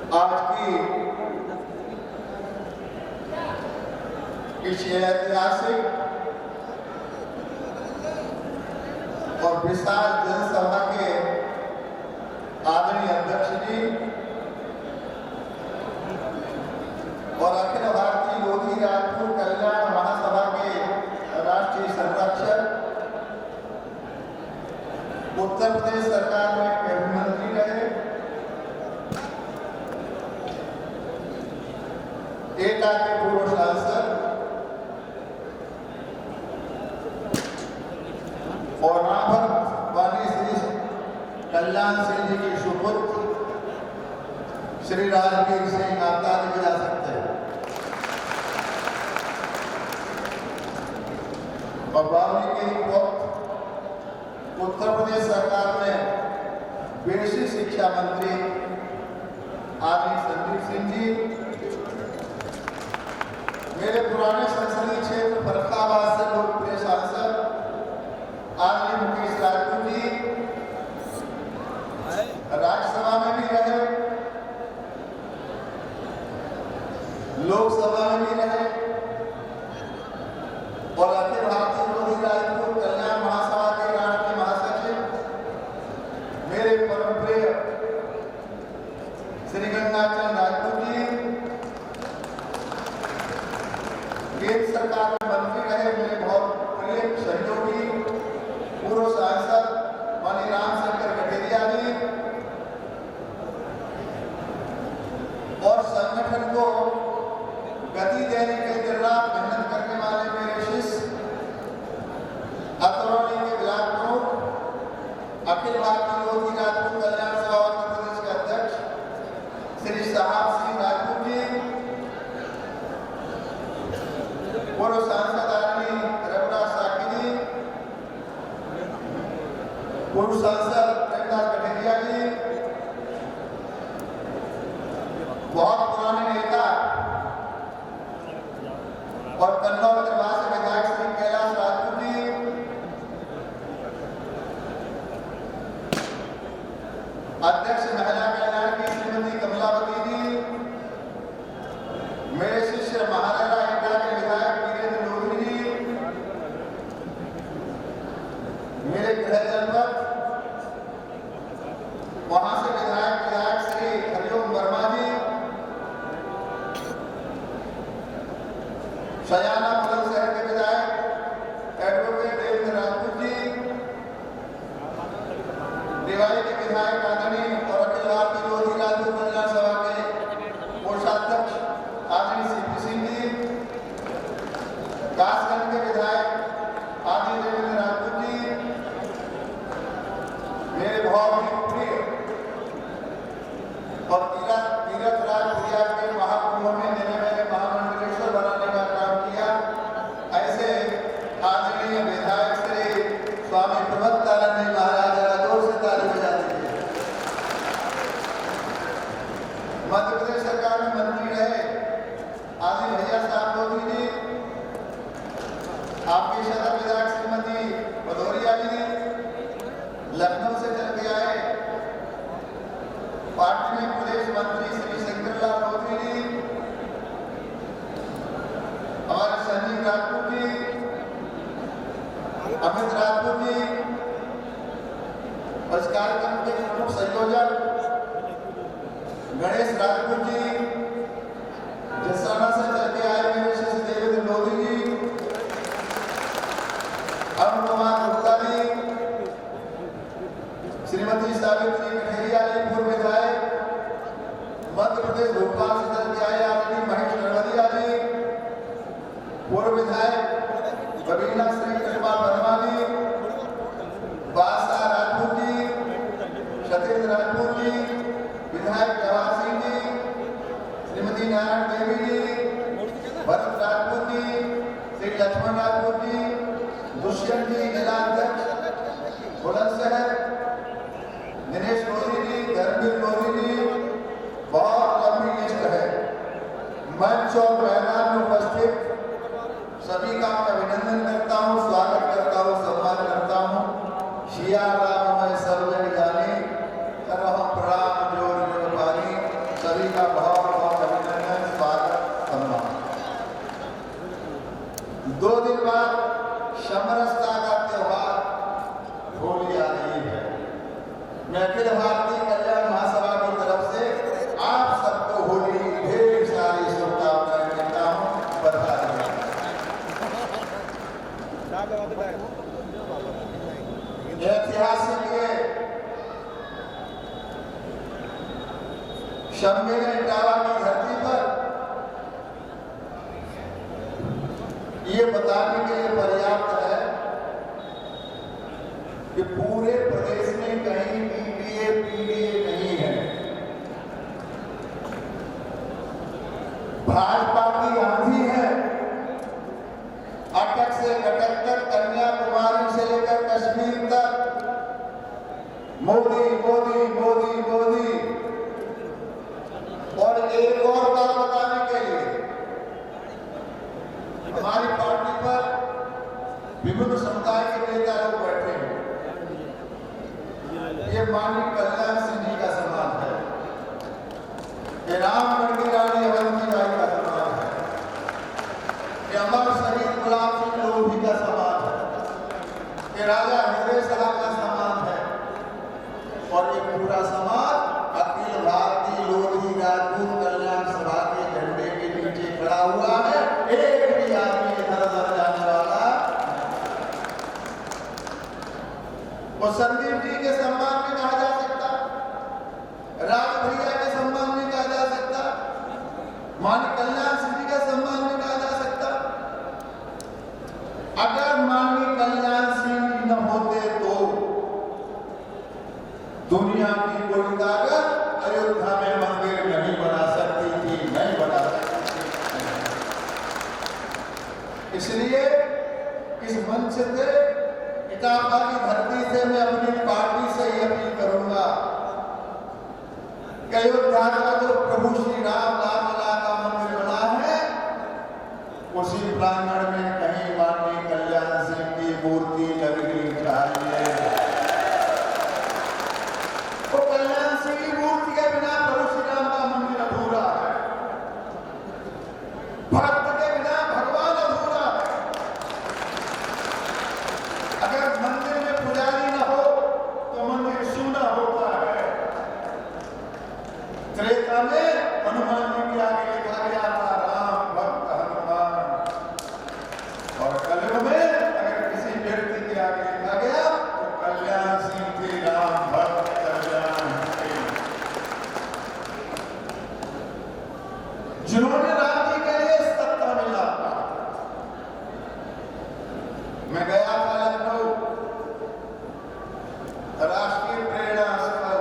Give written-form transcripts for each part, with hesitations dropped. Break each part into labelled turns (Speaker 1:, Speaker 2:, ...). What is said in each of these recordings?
Speaker 1: आज की इस ऐतिहासिक और विशाल जनसभा के आदरणीय अध्यक्ष जी और अखिल भारतीय लोधी राजपूत कल्याण महासभा के राष्ट्रीय संरक्षक, उत्तर प्रदेश सरकार में कैबिनेट मंत्री रहे, एटा के पूर्व सांसद और रामभक्त वाली श्री कल्याण सिंह जी के सुपुत्र श्री राजवीर सिंह आपका भी जा सकते हैं। और बावली के ही वक्त उत्तर प्रदेश सरकार में बेसिक शिक्षा मंत्री आदरणीय संदीप सिंह जी, मेरे पुराने संसदीय क्षेत्र फर्रुखाबाद से लोकप्रिय सांसद आदरणीय मुकेश राजपूत जी, राज्यसभा में भी रहे, लोकसभा में भी रहे और अखिल भारतीय लोधी राजपूत कल्याण महासभा के राष्ट्रीय महासचिव, मेरे परम प्रिय श्री गंगाचरण राजपूत जी, केंद्र सरकार में मंत्री रहे, मेरे बहुत प्रिय सहयोगी पूर्व सांसद माननीय रामशंकर कटेरिया जी और संगठन को गति देने के दिन रात मेहनत करने वाले मेरे शिष्य अतरौली के ब्लॉक प्रमुख अखिल भारतीय लोधी राजपूत कल्याण सभा उत्तर प्रदेश के अध्यक्ष श्री साहब सिंह राजपूत जी, पूर्व सांसद आदरणीय रघुनाथ साकी जी, पूर्व सांसद रघुनाथ कटेरिया जी, बहुत पुराने नेता और कन्नौज निवासी विधायक श्री कैलाश राजपूत जी, अध्यक्ष महिला कल्याण की श्रीमती कमलावती जी, मेरे शिष्य महाराजा एटा के विधायक वीरेंद्र लोधी जी, मेरे गृह जनपद वहां से विधायक श्री हरिओम वर्मा जी, सयाना बुलंदशहर के विधायक एडवोकेट देवेंद्र राजपूत जी, दिवाली के विधायक आदरणीय और अखिल भारतीय लोधी राजपूत कल्याण सभा के कोषाध्यक्ष आदरणीय सीपी सिंह जी, कासगंज के विधायक आदरणीय देवेंद्र राजपूत जी, मेरे बहुत ही प्रिय और तीर्थराज प्रयाग के महाकुंभ में देने वाले महामंडलेश्वर बनाने का काम किया, ऐसे आदरणीय विधायक श्री स्वामी प्रभुत्तानंद महाराज जोर से ताली बजा दीजिए। मध्य प्रदेश सरकार में मंत्री रहे आदरणीय भैया साहब लोधी जी, आपके सदर विधायक श्रीमती भदौरिया जी लखनऊ से चल के आए, पार्टी में प्रदेश मंत्री श्री शंकरलाल लोधी जी, हमारे संजीव राजपूत जी, अमित राजपूत जी और इस कार्यक्रम के प्रमुख संयोजक गणेश राजपूत जी, जसराना से चल के आए मेरे शिष्य देवेंद्र लोधी जी, अरुण कुमार गुप्ता जी, श्रीमती सावित्री कटेरिया जी, पूर्व विधायक मध्य प्रदेश भोपाल से चल के आए आदरणीय महेश नरवदिया जी, पूर्व विधायक रवीना श्री कृष्णा वर्मा जी, बादशाह राजपूत जी, सत्येंद्र राजपूत जी, विधायक जवाहर सिंह जी, श्रीमती नारायण देवी जी, भरत राजपूत जी, श्री लक्ष्मण राजपूत जी, दुष्यंत जी जिलाध्यक्ष बुलंदशहर, दिनेश लोधी जी, धर्मवीर लोधी जी, बहुत लंबी लिस्ट है। मंच और मैदान में उपस्थित सभी का मैं अभिनंदन करता हूँ, स्वागत करता हूँ, सम्मान करता हूँ। सिया राम मैं सब जग जानी, करहु प्रणाम जोर जोर पानी। शम्मे ने इटावा की धरती पर ये बताने के लिए पर्याप्त है कि पूरे प्रदेश में कहीं बीडीए पीडीए नहीं है। भाजपा की आंधी है, अटक से कटक तक, कन्याकुमारी से लेकर कश्मीर तक मोदी मोदी मोदी मोदी। और एक और बात बताने के लिए, हमारी पार्टी पर विभिन्न समुदाय के नेता लोग बैठे हैं। ये माननीय कल्याण सिंह जी का सम्मान है, ये रामगढ़ की रानी अवंतीबाई का सम्मान है, ये अमर शहीद गुलाब सिंह लोधी का सम्मान है, ये राजा हृदय साहब का सम्मान है। और ये पूरा समाज अखिल भारतीय लोधी राजपूत कल्याण सभा के झंडे के नीचे खड़ा हुआ है। एक भी आदमी इधर उधर जाने वाला। वो संदीप जी के सम्मान में कहा जा सकता, राज भैया के सम्मान में कहा जा सकता, माननीय कल्याण सिंह जी के सम्मान में कहा जा सकता। अगर माननीय कल्याण सिंह जी न होते तो दुनिया की कोई ताकत अयोध्या में मंदिर नहीं बना सकती थी, नहीं बना सकती थी। इसलिए इस मंच से, इटावा की धरती से मैं अपनी पार्टी से ही अपील करूंगा कि अयोध्या का जो प्रभु श्री राम लाला का मंदिर बना है, उसी प्रांगण में कहीं माननीय कल्याण सिंह की मूर्ति लगनी चाहिए। तो कल्याण सिंह की मूर्ति के बिना प्रभु श्री राम का मंदिर अधूरा है, भक्त के बिना भगवान अधूरा है। अगर मंदिर में पुजारी न हो तो मंदिर सूना होता है। त्रेता में हनुमान जी के आगे लिखा गया था राम भक्त हनुमान, और कलयुग में अगर किसी व्यक्ति के आगे लिखा गया तो कल्याण सिंह थे राम भक्त कल्याण सिंह, जिन्होंने राम जी के लिए सत्ता में लाया। मैं गया था लखनऊ, राष्ट्रीय प्रेरणा स्थल।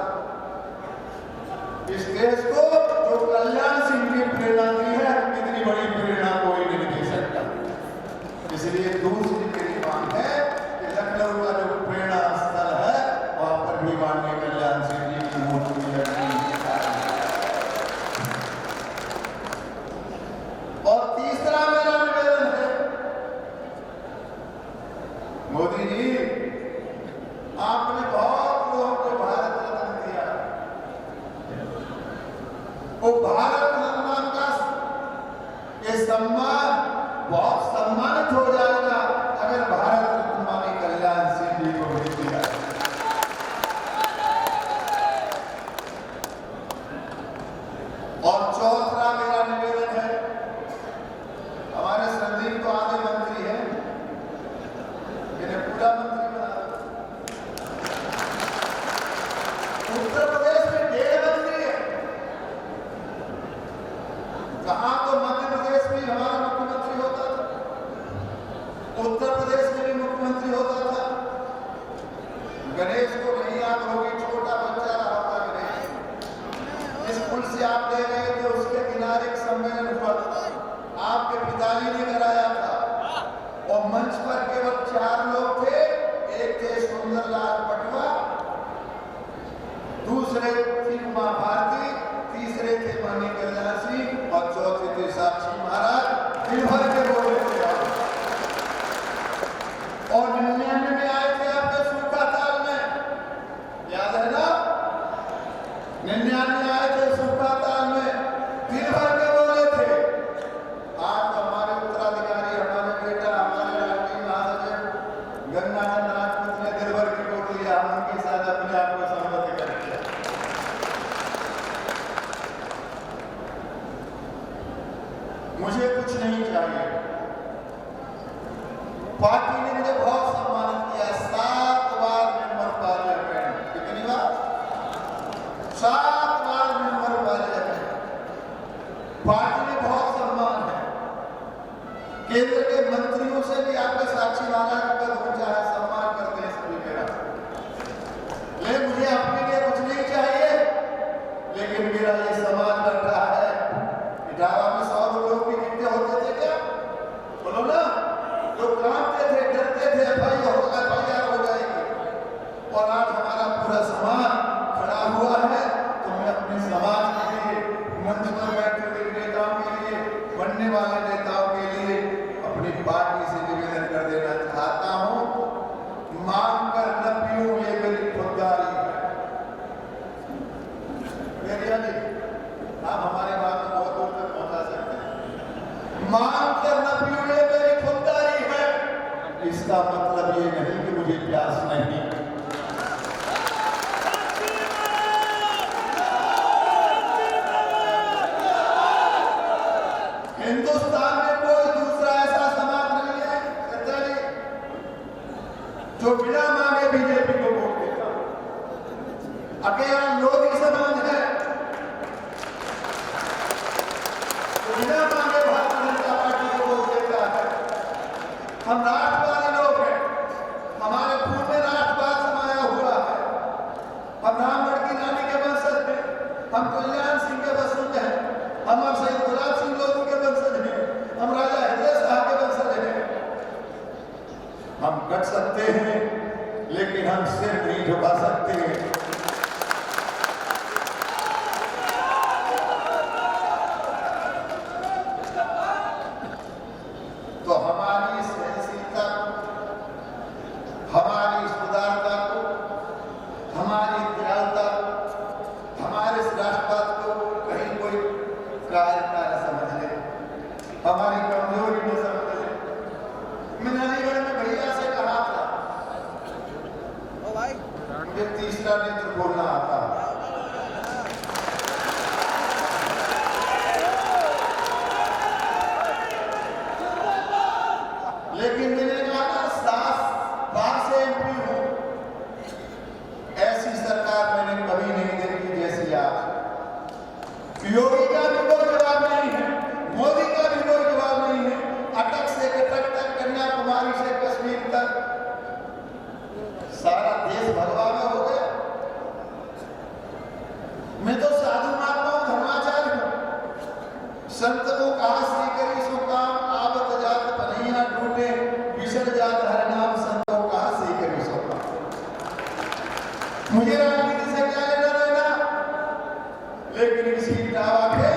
Speaker 1: इस देश को जो कल्याण सिंह की प्रेरणा दी है, इतनी बड़ी प्रेरणा कोई नहीं दे सकता। इसलिए दूसरी मेरी मांग है कि लखनऊ का जो प्रेरणा स्थल है, वहां पर भी माननीय कल्याण सिंह जी की मूर्ति लगनी चाहिए। और तीसरा मेरा निवेदन है, मोदी जी आपने बहुत लोगों को भारत रत्न दिया। वो भारत रत्न का ये सम्मान बहुत सम्मानित हो जाएगा अगर भारत रत्न माननीय कल्याण सिंह जी को भेज दिया। और चौथा मेरा निवेदन है, हमारे संदीप तो आधे मंत्री हैं, इन्हें पूरा मंत्री बना। उत्तर प्रदेश में 1.5 मंत्री है। कहाँ तो मध्य प्रदेश में हमारा मुख्यमंत्री होता था, उत्तर प्रदेश में भी मुख्यमंत्री होता था। गणेश को नहीं याद होगी, छोटा बच्चा रहा था गणेश। इस पुल से आप ले गए थे, उसके किनारे एक सम्मेलन हुआ था, आपके पिताजी ने कराया था, और मंच पर केवल 4 लोग थे। एक थे सुंदरलाल पटवा, दूसरे थी उमा भारती, तीसरे थे माननीय कल्याण सिंह, और चौथे थे साक्षी महाराज। दिन भर के बोले थे और 99 में आए थे आपके सूखा ताल में, याद है ना? 99 में आए थे सूखा ताल में, दिन भर के बोले थे। आज तो हमारे उत्तराधिकारी, हमारे बेटा, हमारे राष्ट्रीय महासचिव गंगाधर राजपूत ने दिन भर की बोल लिया, हम उनके साथ अपने आप को संबद्ध कर दिया। मुझे कुछ नहीं चाहिए, पार्टी ने मुझे बहुत सम्मानित किया। 7 बार मेंबर पार्लियामेंट, कितनी बार? 7 बार मेंबर पार्लियामेंट। इसका मतलब ये नहीं कि मुझे प्यास नहीं। हिंदुस्तान में कोई दूसरा ऐसा समाज नहीं है जो बिना मांगे बीजेपी को वोट देगा। अकेला लोधी समाज है जो बिना मांगे भारतीय जनता पार्टी को वोट देता है। हम राष्ट्रवादी लोग हैं, हमारे खून में राष्ट्रवाद समाया हुआ है। हम राम लड़की रानी के वंशज हैं, हम कल्याण सिंह के वंशज हैं, हम शहीद गुलाब सिंह लोधी के वंशज हैं, हम राजा हृदय साहब के वंशज हैं। हम कट सकते हैं लेकिन हम सिर नहीं झुका सकते। तो हमारी सहनशीलता, हमारी सुदारता को, हमारी दयालुता, हमारे इस राष्ट्रवाद को कहीं कोई कायरता न समझ ले, हमारी कमजोरी न समझ ले। मैंने अलीगढ़ में भैया से कहा था मुझे तीसरा नेत्र खोलना आता। लेकिन मैंने कहा ना 7 बार से एमपी हूं, ऐसी सरकार मैंने कभी नहीं देखी जैसी आज। योगी का भी कोई जवाब नहीं है, मोदी का भी कोई जवाब नहीं है। अटक से कटक तक, कन्याकुमारी से कश्मीर तक सारा देश भगवा में हो गया। मैं तो साधु महात्मा धर्माचार्य हूं। संत को कहा श्री करी सो काम, आवत जात पनैया टूटे, विसर जात हर नाम, संत को कहा श्री करी सो काम। मुझे राजनीति से क्या लेना देना, लेकिन इसी दावा के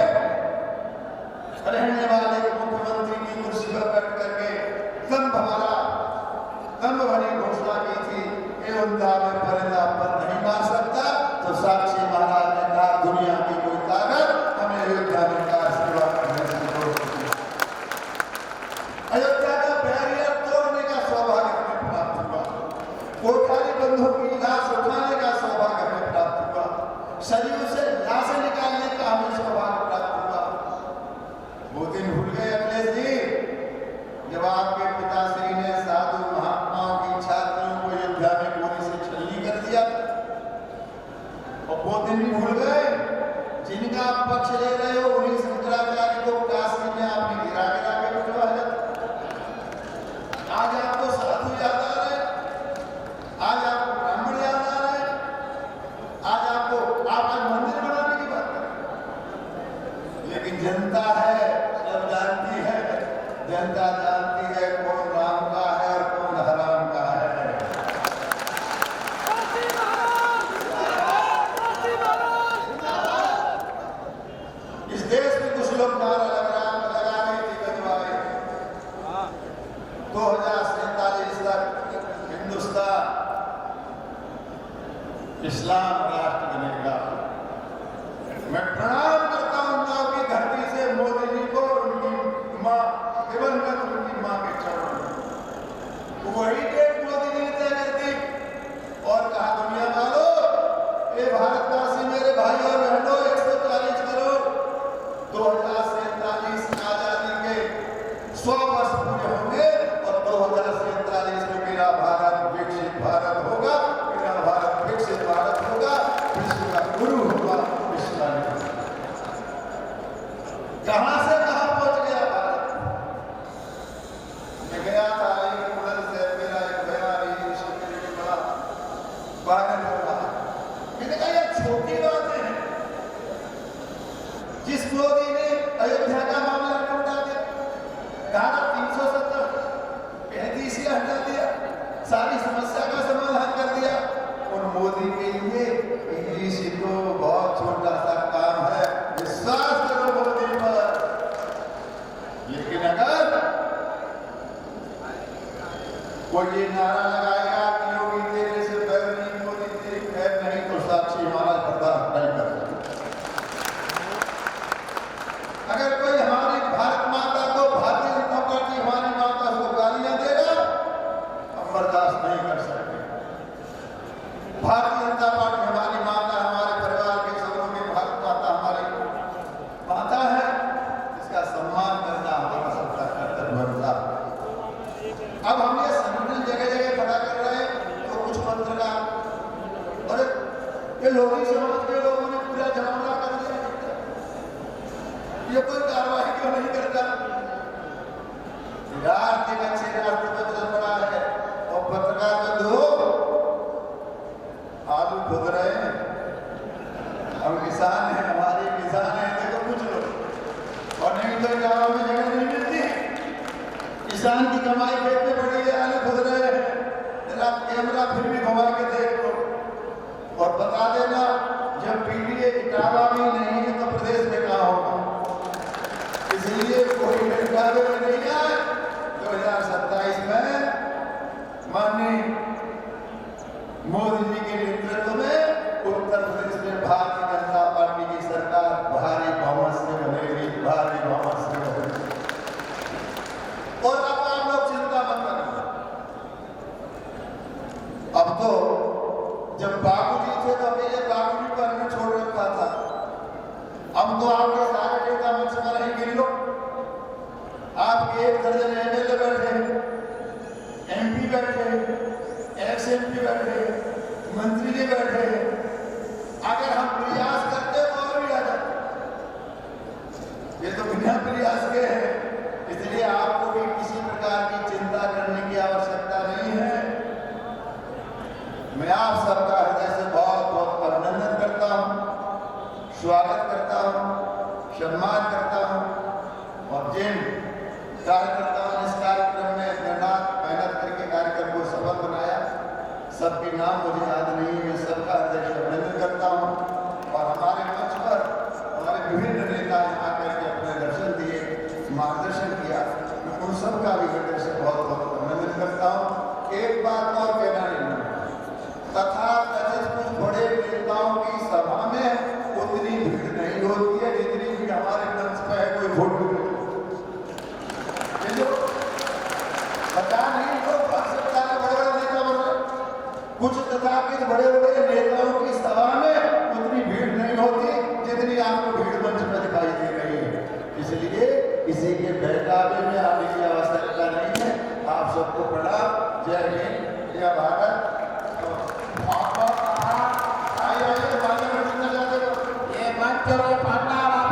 Speaker 1: रहने वाले मुख्यमंत्री की कुर्सी पर बैठ करके दम भरी घोषणा की थी, उनका में परिंदा पर नहीं मार सकता। तो साक्षी महाराज ने कहा दुनिया की कोई ताकत हमें अयोध्या में का सेवा करने से रोक सकती है। अयोध्या का बैरियर तोड़ने का सौभाग्य हमें प्राप्त हुआ, कोठारी बंधुओं की लाश उठाने का सौभाग्य हमें प्राप्त हुआ, शरीर से लाशें निकालने का हमें सौभाग्य प्राप्त हुआ। वो दिन भूल गए अखिलेश जी जब आपके पिताश्री ने साधु महात्माओं की छात्रों को अयोध्या में गोली से छलनी कर दिया। और वो दिन भी भूल गए जिनका आप पक्ष ले रहे हो, उन्हीं शंकराचार्य को काशी में आपने गिरा गिरा के बिठवा दिया। आज आपको साधु याद आ रहे, आज आपको ब्राह्मण याद आ रहे, आज आपको आप मंदिर बनाने की बात करें। लेकिन जनता है, सब जानती है, जनता जानती है कौन राम का है और कौन हराम का है। इस देश में कुछ लोग नारा लगा रहे थे गजवाए 2047 तक हिंदुस्तान इस्लाम राष्ट्र बनेगा। मैं प्रणाम करता हूं उन्नाव की धरती से मोदी जी को, उनकी मां दिवंगत उनकी मां के चरणों। वही डेट मोदी जी ने तय कर दी और कहा दुनिया वालों, ये भारतवासी मेरे भाई और बहनों, 140 करोड़ 2047 आजादी के 100 वर्ष पूरे होंगे और 2047 में मेरा भारत विकसित भारत होगा, मेरा भारत विकसित भारत होगा, विश्व का गुरु होगा, विश्व का कहां से कहां पहुंच गया भारत। मैं गया था एक मुगल से, मेरा एक बयान वायरल हो रहा है। मैंने कहा यह छोटी बातें हैं, जिस मोदी ने अयोध्या का मामला निपटा दिया, धारा 370 35 हटा दिया, सारी समस्या का समाधान कर दिया। उन मोदी के लिए इसी तो बहुत छोटा सा काम है, विश्वास करो मोदी पर। लेकिन अगर कोई ये नारा लगाएगा कि योगी तेरे से बैर नहीं, मोदी तेरी खैर नहीं, तो साक्षी महाराज बर्दाश्त नहीं कर सकते। अगर कोई हमारी भारत माता को, भारतीय जनता पार्टी हमारी माता को गालियां देगा ये कोई कार्रवाई क्यों नहीं करता? रास्ते का अच्छे रास्ते पर चल पड़ा है और पत्रकार बंधु आलू खोद रहे हैं। हम किसान हैं, हमारे किसान हैं, देखो कुछ लोग, और नहीं तो गाँव में जगह नहीं मिलती। किसान की कमाई खेत में पड़ी है, आलू खोद रहे हैं। जरा कैमरा फिर भी घुमा के देख लो और बता देना, जब पीडीए इटावा भी नहीं है तो प्रदेश में कहाँ होगा। इसलिए कोई निकाले में नहीं आए। 2027 में माननीय मोदी जी के नेतृत्व में उत्तर प्रदेश में भारतीय जनता पार्टी की सरकार भारी बहुमत से बनेगी, भारी बहुमत से बनेगी। और अब आप लोग चिंता मत करिए। अब तो जब बाबूजी थे तो अकेले बाबूजी को हमने छोड़ रखा था। अब तो आपके सारे नेता मंच पर ही गिन लो। आपके 1 दर्जन एमएलए बैठे, एमपी बैठे, एक्स एमपी बैठे, मंत्री जी बैठे। अगर हम प्रयास करते तो और भी आ जाते। ये तो बिना प्रयास के है, इसलिए आपको भी किसी प्रकार की चिंता करने की आवश्यकता नहीं है। मैं आप सबका हृदय से बहुत बहुत अभिनंदन करता हूँ, स्वागत करता हूँ, सम्मान करता हूँ। और जिन कार्यकर्ताओं ने इस कार्यक्रम में मेहनत करके कार्यक्रम को सफल बनाया, सबके नाम मुझे याद नहीं, मैं सबका हृदय से अभिनंदन करता हूँ। और हमारे मंच पर हमारे विभिन्न नेता यहाँ करके अपने दर्शन दिए, मार्गदर्शन किया, मैं उन सबका भी हृदय से बहुत बहुत अभिनंदन करता हूँ। एक बात और कहना नहीं, तथा कथित कुछ बड़े नेताओं की सभा में उतनी भीड़ नहीं होती है जितनी भी हमारे मंच पर है कोई फोटो। पता नहीं लोग भाग सकता है, बड़े बड़े नेता बन रहे। कुछ तथाकथित बड़े बड़े नेताओं की सभा में उतनी भीड़ नहीं होती जितनी आपको भीड़ मंच पर दिखाई दे रही है। इसलिए किसी के बहकावे में